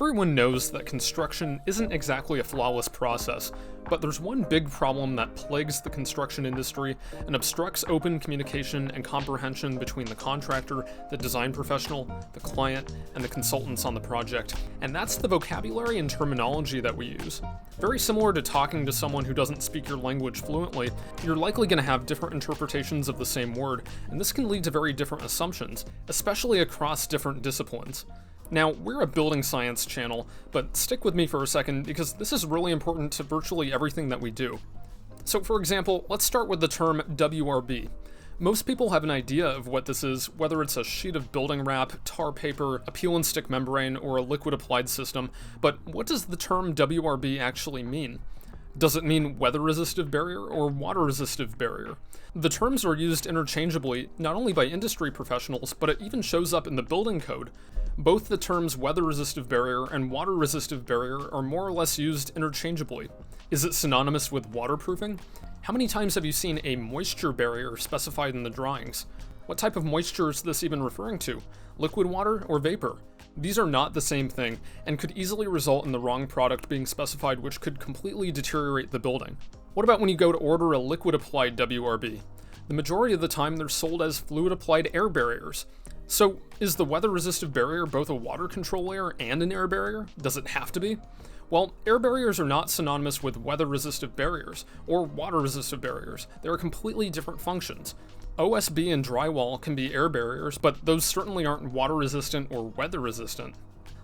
Everyone knows that construction isn't exactly a flawless process, but there's one big problem that plagues the construction industry and obstructs open communication and comprehension between the contractor, the design professional, the client, and the consultants on the project, and that's the vocabulary and terminology that we use. Very similar to talking to someone who doesn't speak your language fluently, you're likely going to have different interpretations of the same word, and this can lead to very different assumptions, especially across different disciplines. Now, we're a building science channel, but stick with me for a second because this is really important to virtually everything that we do. So for example, let's start with the term WRB. Most people have an idea of what this is, whether it's a sheet of building wrap, tar paper, a peel and stick membrane, or a liquid applied system, but what does the term WRB actually mean? Does it mean weather-resistive barrier or water-resistive barrier? The terms are used interchangeably, not only by industry professionals, but it even shows up in the building code. Both the terms weather-resistive barrier and water-resistive barrier are more or less used interchangeably. Is it synonymous with waterproofing? How many times have you seen a moisture barrier specified in the drawings? What type of moisture is this even referring to? Liquid water or vapor? These are not the same thing, and could easily result in the wrong product being specified, which could completely deteriorate the building. What about when you go to order a liquid-applied WRB? The majority of the time they're sold as fluid-applied air barriers. So, is the weather-resistive barrier both a water control layer and an air barrier? Does it have to be? Well, air barriers are not synonymous with weather-resistive barriers, or water-resistive barriers. They are completely different functions. OSB and drywall can be air barriers, but those certainly aren't water-resistant or weather-resistant.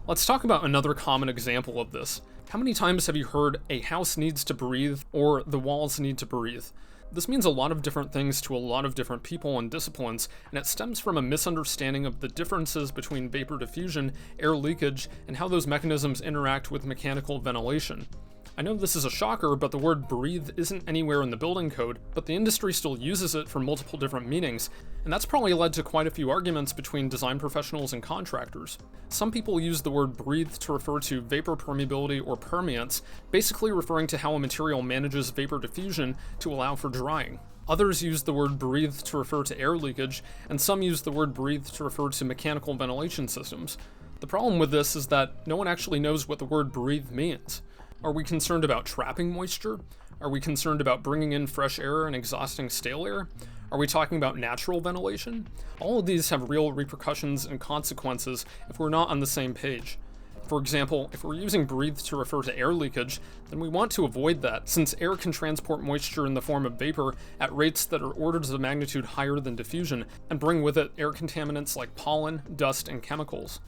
Let's talk about another common example of this. How many times have you heard a house needs to breathe or the walls need to breathe? This means a lot of different things to a lot of different people and disciplines, and it stems from a misunderstanding of the differences between vapor diffusion, air leakage, and how those mechanisms interact with mechanical ventilation. I know this is a shocker, but the word breathe isn't anywhere in the building code, but the industry still uses it for multiple different meanings, and that's probably led to quite a few arguments between design professionals and contractors. Some people use the word breathe to refer to vapor permeability or permeance, basically referring to how a material manages vapor diffusion to allow for drying. Others use the word breathe to refer to air leakage, and some use the word breathe to refer to mechanical ventilation systems. The problem with this is that no one actually knows what the word breathe means. Are we concerned about trapping moisture? Are we concerned about bringing in fresh air and exhausting stale air? Are we talking about natural ventilation? All of these have real repercussions and consequences if we're not on the same page. For example, if we're using breathe to refer to air leakage, then we want to avoid that, since air can transport moisture in the form of vapor at rates that are orders of magnitude higher than diffusion, and bring with it air contaminants like pollen, dust, and chemicals.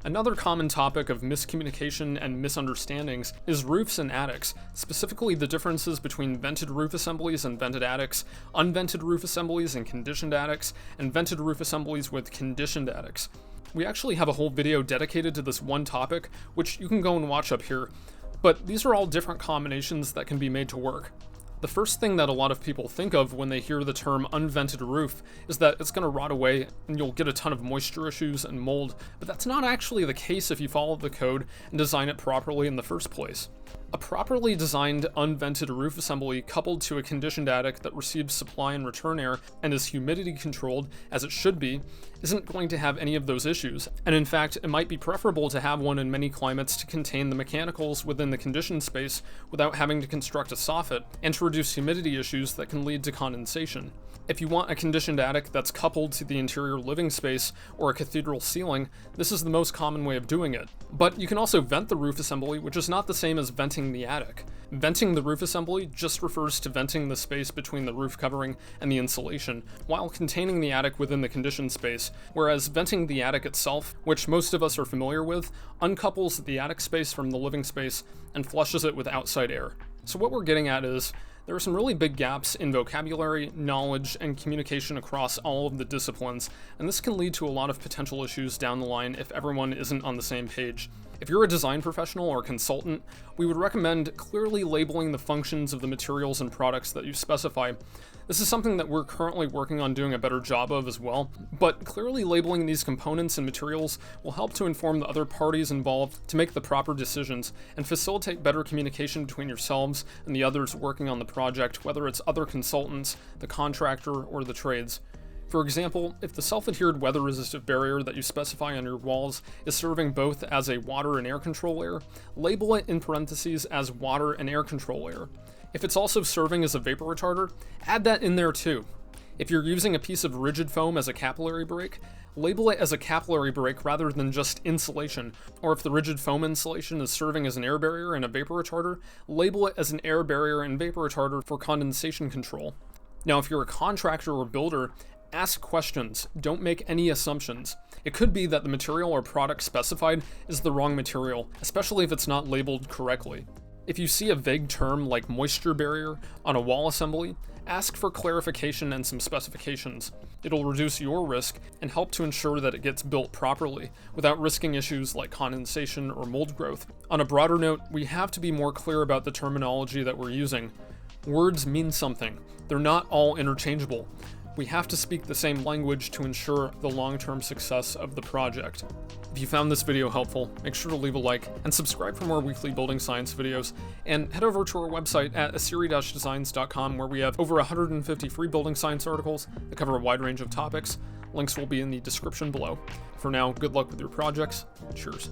Another common topic of miscommunication and misunderstandings is roofs and attics, specifically the differences between vented roof assemblies and vented attics, unvented roof assemblies and conditioned attics, and vented roof assemblies with conditioned attics. We actually have a whole video dedicated to this one topic, which you can go and watch up here, but these are all different combinations that can be made to work. The first thing that a lot of people think of when they hear the term unvented roof is that it's going to rot away and you'll get a ton of moisture issues and mold, but that's not actually the case if you follow the code and design it properly in the first place. A properly designed unvented roof assembly coupled to a conditioned attic that receives supply and return air and is humidity controlled as it should be isn't going to have any of those issues, and in fact it might be preferable to have one in many climates to contain the mechanicals within the conditioned space without having to construct a soffit and to reduce humidity issues that can lead to condensation. If you want a conditioned attic that's coupled to the interior living space or a cathedral ceiling, this is the most common way of doing it. But you can also vent the roof assembly, which is not the same as venting the attic. Venting the roof assembly just refers to venting the space between the roof covering and the insulation, while containing the attic within the conditioned space, whereas venting the attic itself, which most of us are familiar with, uncouples the attic space from the living space and flushes it with outside air. So what we're getting at is, there are some really big gaps in vocabulary, knowledge, and communication across all of the disciplines, and this can lead to a lot of potential issues down the line if everyone isn't on the same page. If you're a design professional or consultant, we would recommend clearly labeling the functions of the materials and products that you specify. This is something that we're currently working on doing a better job of as well, but clearly labeling these components and materials will help to inform the other parties involved to make the proper decisions and facilitate better communication between yourselves and the others working on the project, whether it's other consultants, the contractor, or the trades. For example, if the self-adhered weather-resistant barrier that you specify on your walls is serving both as a water and air control layer, label it in parentheses as water and air control layer. If it's also serving as a vapor retarder, add that in there too. If you're using a piece of rigid foam as a capillary break, label it as a capillary break rather than just insulation, or if the rigid foam insulation is serving as an air barrier and a vapor retarder, label it as an air barrier and vapor retarder for condensation control. Now, if you're a contractor or builder, ask questions, don't make any assumptions. It could be that the material or product specified is the wrong material, especially if it's not labeled correctly. If you see a vague term like moisture barrier on a wall assembly, ask for clarification and some specifications. It'll reduce your risk and help to ensure that it gets built properly without risking issues like condensation or mold growth. On a broader note, we have to be more clear about the terminology that we're using. Words mean something. They're not all interchangeable. We have to speak the same language to ensure the long-term success of the project. If you found this video helpful, make sure to leave a like and subscribe for more weekly building science videos, and head over to our website at asiri-designs.com where we have over 150 free building science articles that cover a wide range of topics. Links will be in the description below. For now, good luck with your projects. Cheers.